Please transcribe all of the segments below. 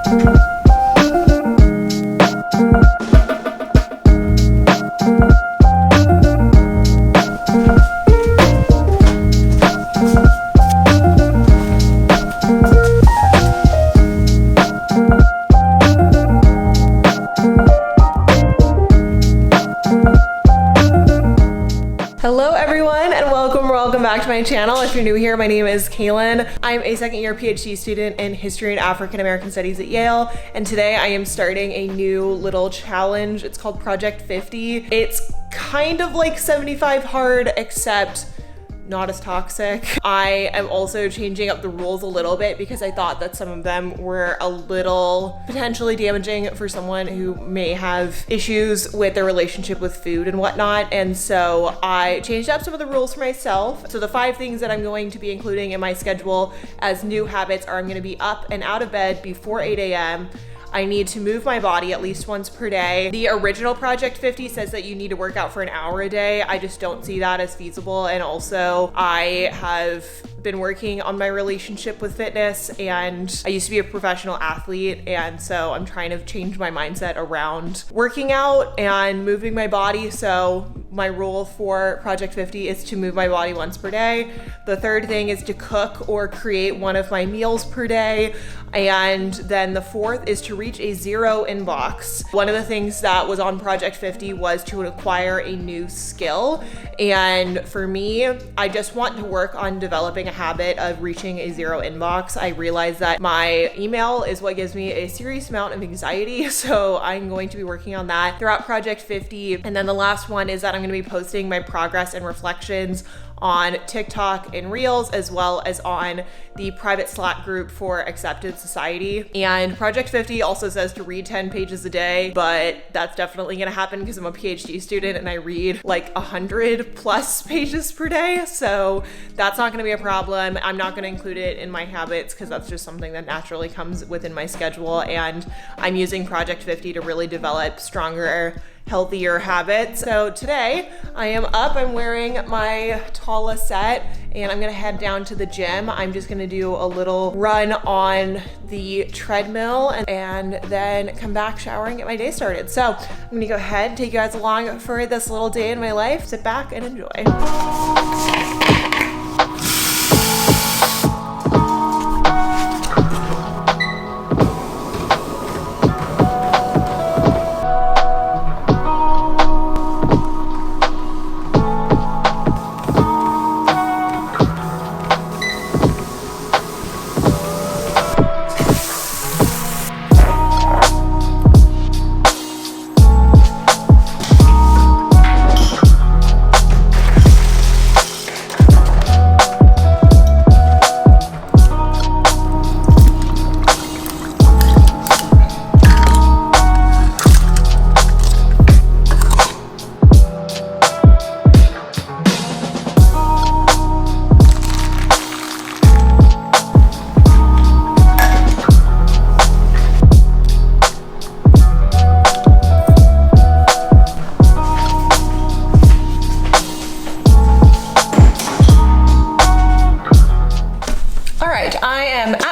Hello everyone and welcome back to my channel. If you're new here, my name is Kaelyn. I'm a second year PhD student in History and African American Studies at Yale, and today I am starting a new little challenge. It's called Project 50. It's kind of like 75 hard, except not as toxic. I am also changing up the rules a little bit because I thought that some of them were a little potentially damaging for someone who may have issues with their relationship with food and whatnot. And so I changed up some of the rules for myself. So the 5 things that I'm going to be including in my schedule as new habits are: I'm gonna be up and out of bed before 8 a.m. I need to move my body at least once per day. The original Project 50 says that you need to work out for an hour a day. I just don't see that as feasible. And also I have been working on my relationship with fitness, and I used to be a professional athlete, and so I'm trying to change my mindset around working out and moving my body. So my rule for Project 50 is to move my body once per day. The third thing is to cook or create one of my meals per day. And then the fourth is to reach a 0 inbox. One of the things that was on Project 50 was to acquire a new skill. And for me, I just want to work on developing a habit of reaching a 0 inbox. I realize that my email is what gives me a serious amount of anxiety. So I'm going to be working on that throughout Project 50. And then the last one is that I'm going to be posting my progress and reflections on TikTok and Reels, as well as on the private Slack group for Accepted Society. And Project 50 also says to read 10 pages a day, but that's definitely gonna happen because I'm a PhD student and I read like 100 plus pages per day. So that's not gonna be a problem. I'm not gonna include it in my habits because that's just something that naturally comes within my schedule. And I'm using Project 50 to really develop stronger, healthier habits. So today I am up, I'm wearing my Tala set, and I'm gonna head down to the gym. I'm just gonna do a little run on the treadmill and then come back, shower, and get my day started. So I'm gonna go ahead, take you guys along for this little day in my life. Sit back and enjoy.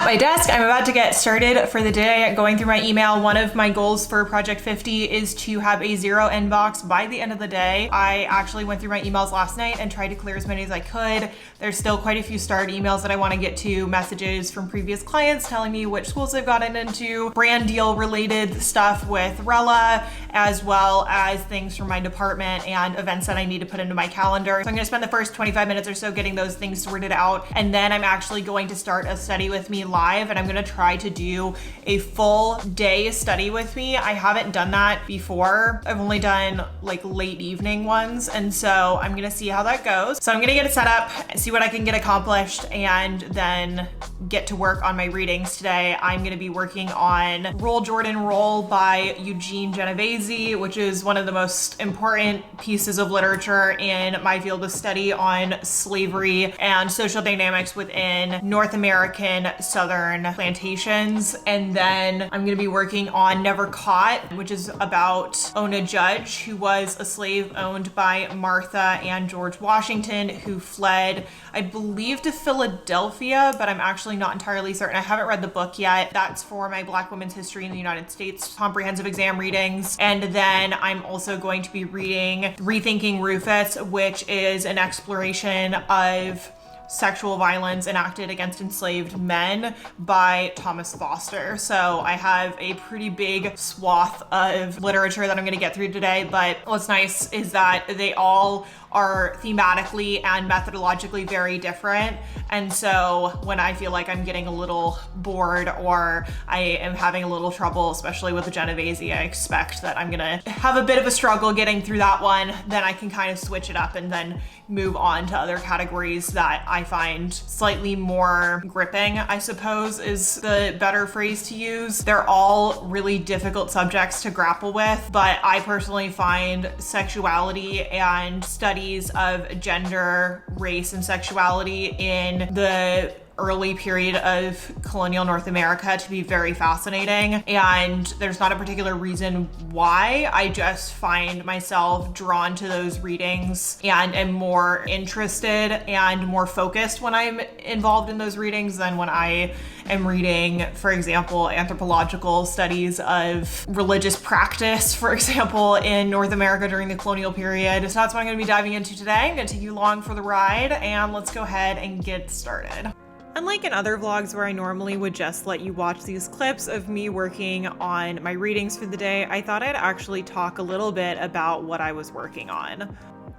My desk. I'm about to get started for the day, going through my email. One of my goals for Project 50 is to have a 0 inbox by the end of the day. I actually went through my emails last night and tried to clear as many as I could. There's still quite a few starred emails that I want to get to, messages from previous clients telling me which schools they've gotten into, brand deal related stuff with Rella, as well as things from my department and events that I need to put into my calendar. So I'm gonna spend the first 25 minutes or so getting those things sorted out, and then I'm actually going to start a study with me live, and I'm gonna try to do a full day study with me. I haven't done that before. I've only done like late evening ones, and so I'm gonna see how that goes. So I'm gonna get it set up, see what I can get accomplished, and then get to work on my readings today. I'm gonna be working on Roll Jordan Roll by Eugene Genovese, which is one of the most important pieces of literature in my field of study on slavery and social dynamics within North American Southern plantations. And then I'm gonna be working on Never Caught, which is about Ona Judge, who was a slave owned by Martha and George Washington, who fled, I believe, to Philadelphia, but I'm actually actually not entirely certain. I haven't read the book yet. That's for my Black Women's History in the United States comprehensive exam readings. And then I'm also going to be reading Rethinking Rufus, which is an exploration of sexual violence enacted against enslaved men by Thomas Foster. So I have a pretty big swath of literature that I'm going to get through today, but what's nice is that they all are thematically and methodologically very different. And so when I feel like I'm getting a little bored or I am having a little trouble, especially with the Genovese, I expect that I'm gonna have a bit of a struggle getting through that one. Then I can kind of switch it up and then move on to other categories that I find slightly more gripping, I suppose is the better phrase to use. They're all really difficult subjects to grapple with, but I personally find sexuality and studies of gender, race, and sexuality in the early period of colonial North America to be very fascinating. And there's not a particular reason why. I just find myself drawn to those readings and am more interested and more focused when I'm involved in those readings than when I am reading, for example, anthropological studies of religious practice, for example, in North America during the colonial period. So that's what I'm going to be diving into today. I'm going to take you along for the ride, and let's go ahead and get started. Unlike in other vlogs where I normally would just let you watch these clips of me working on my readings for the day, I thought I'd actually talk a little bit about what I was working on.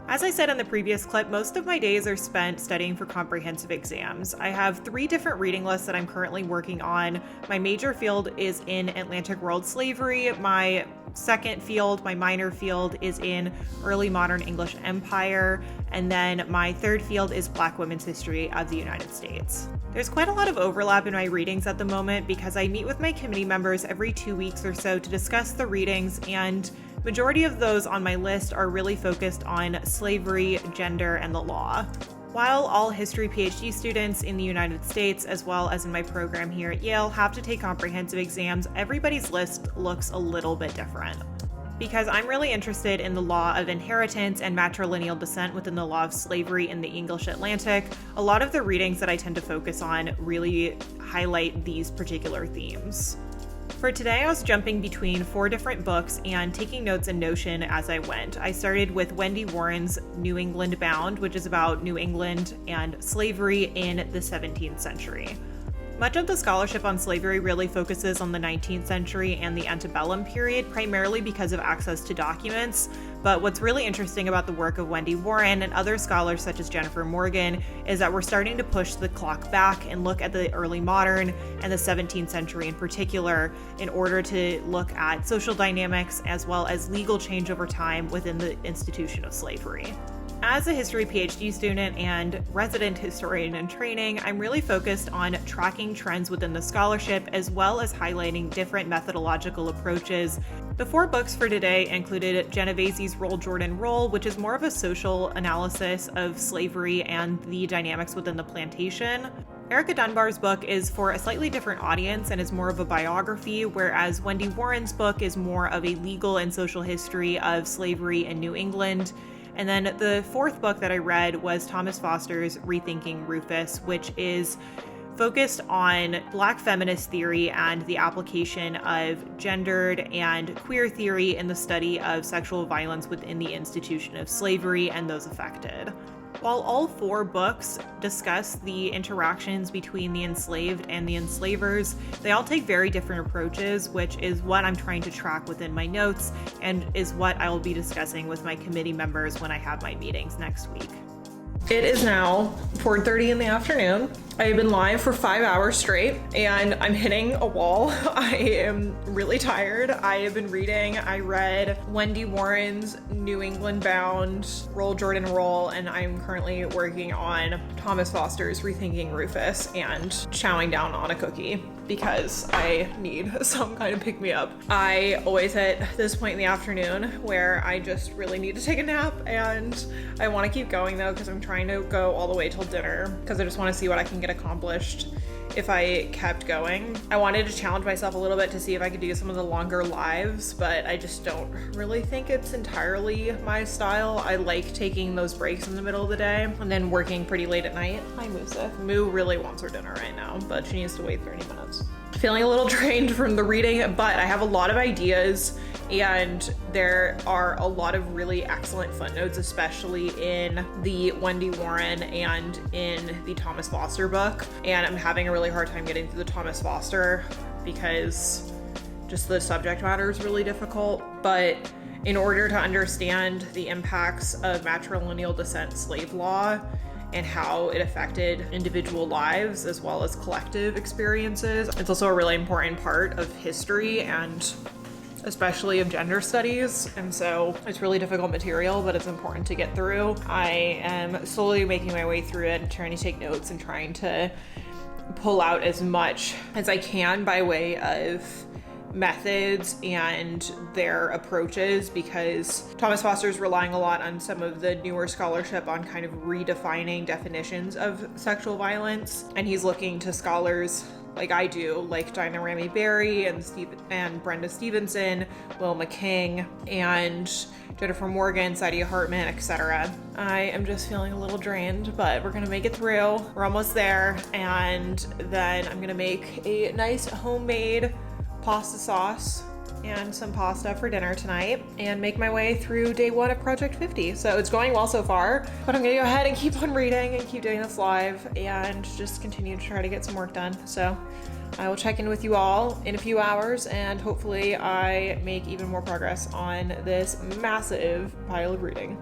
As I said in the previous clip, most of my days are spent studying for comprehensive exams. I have 3 different reading lists that I'm currently working on. My major field is in Atlantic World Slavery. My second field, my minor field, is in Early Modern English Empire. And then my third field is Black Women's History of the United States. There's quite a lot of overlap in my readings at the moment because I meet with my committee members every 2 weeks or so to discuss the readings, and majority of those on my list are really focused on slavery, gender, and the law. While all history PhD students in the United States, as well as in my program here at Yale, have to take comprehensive exams, everybody's list looks a little bit different. Because I'm really interested in the law of inheritance and matrilineal descent within the law of slavery in the English Atlantic, a lot of the readings that I tend to focus on really highlight these particular themes. For today, I was jumping between 4 different books and taking notes in Notion as I went. I started with Wendy Warren's New England Bound, which is about New England and slavery in the 17th century. Much of the scholarship on slavery really focuses on the 19th century and the antebellum period, primarily because of access to documents. But what's really interesting about the work of Wendy Warren and other scholars such as Jennifer Morgan is that we're starting to push the clock back and look at the early modern and the 17th century in particular in order to look at social dynamics as well as legal change over time within the institution of slavery. As a history PhD student and resident historian in training, I'm really focused on tracking trends within the scholarship as well as highlighting different methodological approaches. The 4 books for today included Genovese's Roll Jordan Roll, which is more of a social analysis of slavery and the dynamics within the plantation. Erica Dunbar's book is for a slightly different audience and is more of a biography, whereas Wendy Warren's book is more of a legal and social history of slavery in New England. And then the 4th book that I read was Thomas Foster's Rethinking Rufus, which is focused on Black feminist theory and the application of gendered and queer theory in the study of sexual violence within the institution of slavery and those affected. While all 4 books discuss the interactions between the enslaved and the enslavers, they all take very different approaches, which is what I'm trying to track within my notes and is what I will be discussing with my committee members when I have my meetings next week. It is now 4:30 in the afternoon. I have been live for 5 hours straight and I'm hitting a wall. I am really tired. I have been reading. I read Wendy Warren's New England Bound, Roll Jordan Roll, and I'm currently working on Thomas Foster's Rethinking Rufus and chowing down on a cookie because I need some kind of pick-me-up. I always hit this point in the afternoon where I just really need to take a nap, and I want to keep going though because I'm trying to go all the way till dinner because I just want to see what I can get accomplished if I kept going. I wanted to challenge myself a little bit to see if I could do some of the longer lives, but I just don't really think it's entirely my style. I like taking those breaks in the middle of the day and then working pretty late at night. Hi, Musa. Moo really wants her dinner right now, but she needs to wait 30 minutes. Feeling a little drained from the reading, but I have a lot of ideas and there are a lot of really excellent footnotes, especially in the Wendy Warren and in the Thomas Foster book. And I'm having a really hard time getting through the Thomas Foster because just the subject matter is really difficult. But in order to understand the impacts of matrilineal descent slave law and how it affected individual lives as well as collective experiences, it's also a really important part of history and especially of gender studies. And so it's really difficult material, but it's important to get through. I am slowly making my way through it and trying to take notes and trying to pull out as much as I can by way of methods and their approaches, because Thomas Foster is relying a lot on some of the newer scholarship on kind of redefining definitions of sexual violence. And he's looking to scholars like I do, like Dinah Rami Berry and Brenda Stevenson, Wilma King, and Jennifer Morgan, Saidiya Hartman, etc. I am just feeling a little drained, but we're gonna make it through. We're almost there, and then I'm gonna make a nice homemade pasta sauce and some pasta for dinner tonight and make my way through day one of Project 50. So it's going well so far, but I'm gonna go ahead and keep on reading and keep doing this live and just continue to try to get some work done. So I will check in with you all in a few hours and hopefully I make even more progress on this massive pile of reading.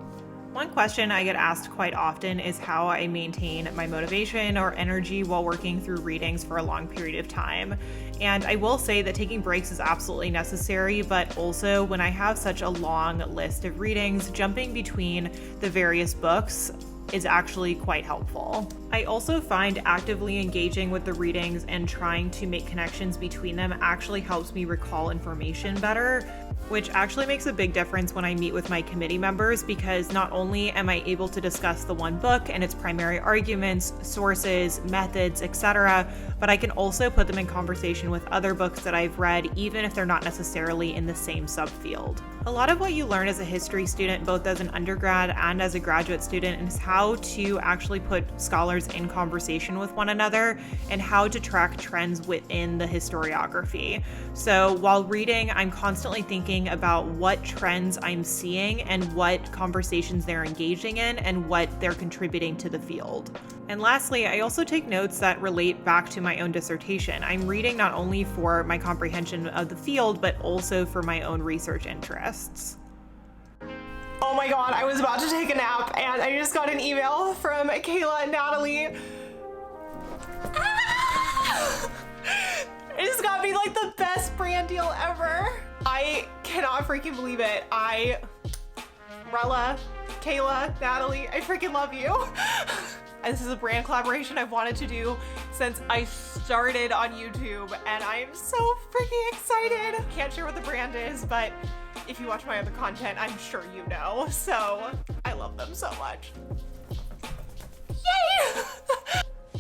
One question I get asked quite often is how I maintain my motivation or energy while working through readings for a long period of time. And I will say that taking breaks is absolutely necessary, but also when I have such a long list of readings, jumping between the various books is actually quite helpful. I also find actively engaging with the readings and trying to make connections between them actually helps me recall information better, which actually makes a big difference when I meet with my committee members, because not only am I able to discuss the one book and its primary arguments, sources, methods, etc., but I can also put them in conversation with other books that I've read, even if they're not necessarily in the same subfield. A lot of what you learn as a history student, both as an undergrad and as a graduate student, is how to actually put scholars in conversation with one another and how to track trends within the historiography. So while reading, I'm constantly thinking about what trends I'm seeing and what conversations they're engaging in and what they're contributing to the field. And lastly, I also take notes that relate back to my own dissertation. I'm reading not only for my comprehension of the field, but also for my own research interests. Oh my God, I was about to take a nap and I just got an email from Kayla and Natalie. It just got me like the best brand deal ever. I cannot freaking believe it. Rella, Kayla, Natalie, I freaking love you. This is a brand collaboration I've wanted to do since I started on YouTube, and I am so freaking excited. Can't share what the brand is, but if you watch my other content, I'm sure you know. So I love them so much. Yay!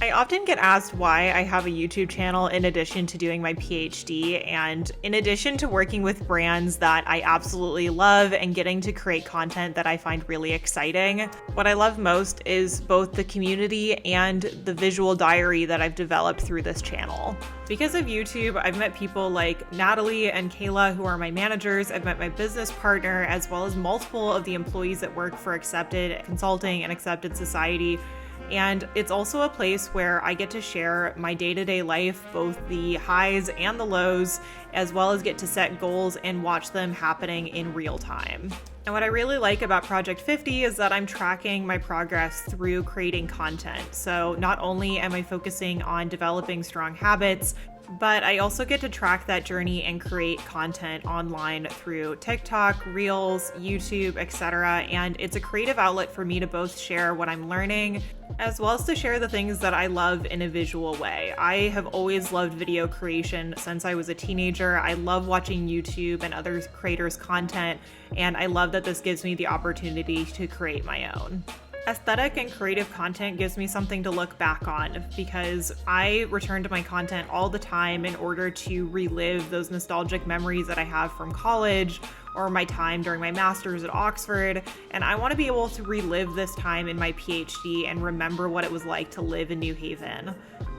I often get asked why I have a YouTube channel in addition to doing my PhD, and in addition to working with brands that I absolutely love and getting to create content that I find really exciting, what I love most is both the community and the visual diary that I've developed through this channel. Because of YouTube, I've met people like Natalie and Kayla, who are my managers. I've met my business partner, as well as multiple of the employees that work for Accepted Consulting and Accepted Society. And it's also a place where I get to share my day-to-day life, both the highs and the lows, as well as get to set goals and watch them happening in real time. And what I really like about Project 50 is that I'm tracking my progress through creating content. So not only am I focusing on developing strong habits, but I also get to track that journey and create content online through TikTok, Reels, YouTube, etc. And it's a creative outlet for me to both share what I'm learning, as well as to share the things that I love in a visual way. I have always loved video creation since I was a teenager. I love watching YouTube and other creators' content, and I love that this gives me the opportunity to create my own. Aesthetic and creative content gives me something to look back on because I return to my content all the time in order to relive those nostalgic memories that I have from college or my time during my master's at Oxford. And I want to be able to relive this time in my PhD and remember what it was like to live in New Haven.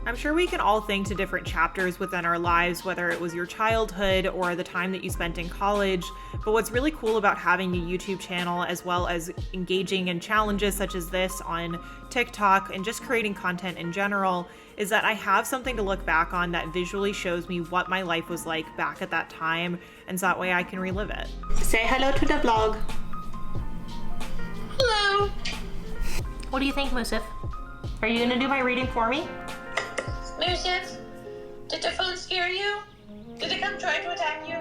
I'm sure we can all think to different chapters within our lives, whether it was your childhood or the time that you spent in college. But what's really cool about having a YouTube channel, as well as engaging in challenges such as this on TikTok and just creating content in general, is that I have something to look back on that visually shows me what my life was like back at that time, and so that way I can relive it. Say hello to the vlog. Hello. What do you think, Musif? Are you gonna do my reading for me? Musif, did the phone scare you? Did it come try to attack you?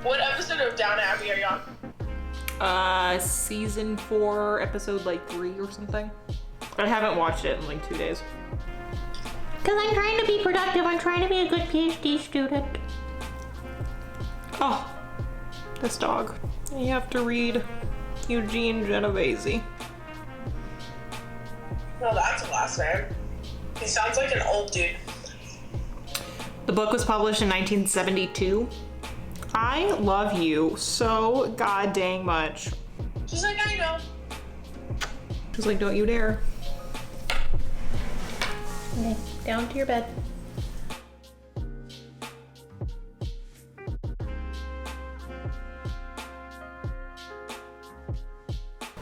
What episode of Down Abbey are you on? Season 4, episode 3 or something. I haven't watched it in 2 days. Because I'm trying to be productive. I'm trying to be a good PhD student. Oh, this dog. You have to read Eugene Genovese. No, that's a last name. He sounds like an old dude. The book was published in 1972. I love you so god dang much. She's like, I know. She's like, don't you dare. Okay, down to your bed.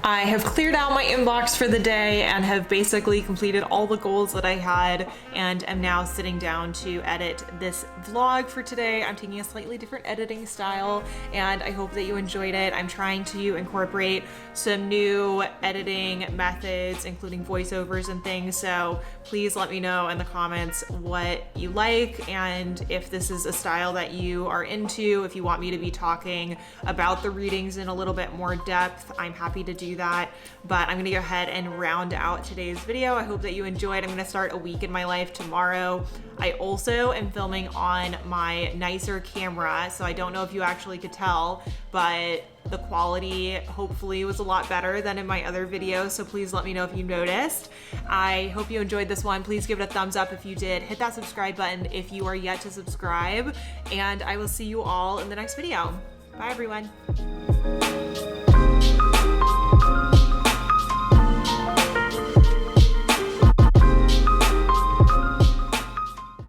I have cleared out my inbox for the day and have basically completed all the goals that I had and am now sitting down to edit this vlog for today. I'm taking a slightly different editing style and I hope that you enjoyed it. I'm trying to incorporate some new editing methods, including voiceovers and things, so please let me know in the comments what you like and if this is a style that you are into. If you want me to be talking about the readings in a little bit more depth, I'm happy to do that, but I'm gonna go ahead and round out today's video. I hope that you enjoyed. I'm gonna start a week in my life tomorrow. I also am filming on my nicer camera, so I don't know if you actually could tell, but the quality hopefully was a lot better than in my other videos, so please let me know if you noticed. I hope you enjoyed this one. Please give it a thumbs up if you did. Hit that subscribe button if you are yet to subscribe, and I will see you all in the next video. Bye everyone.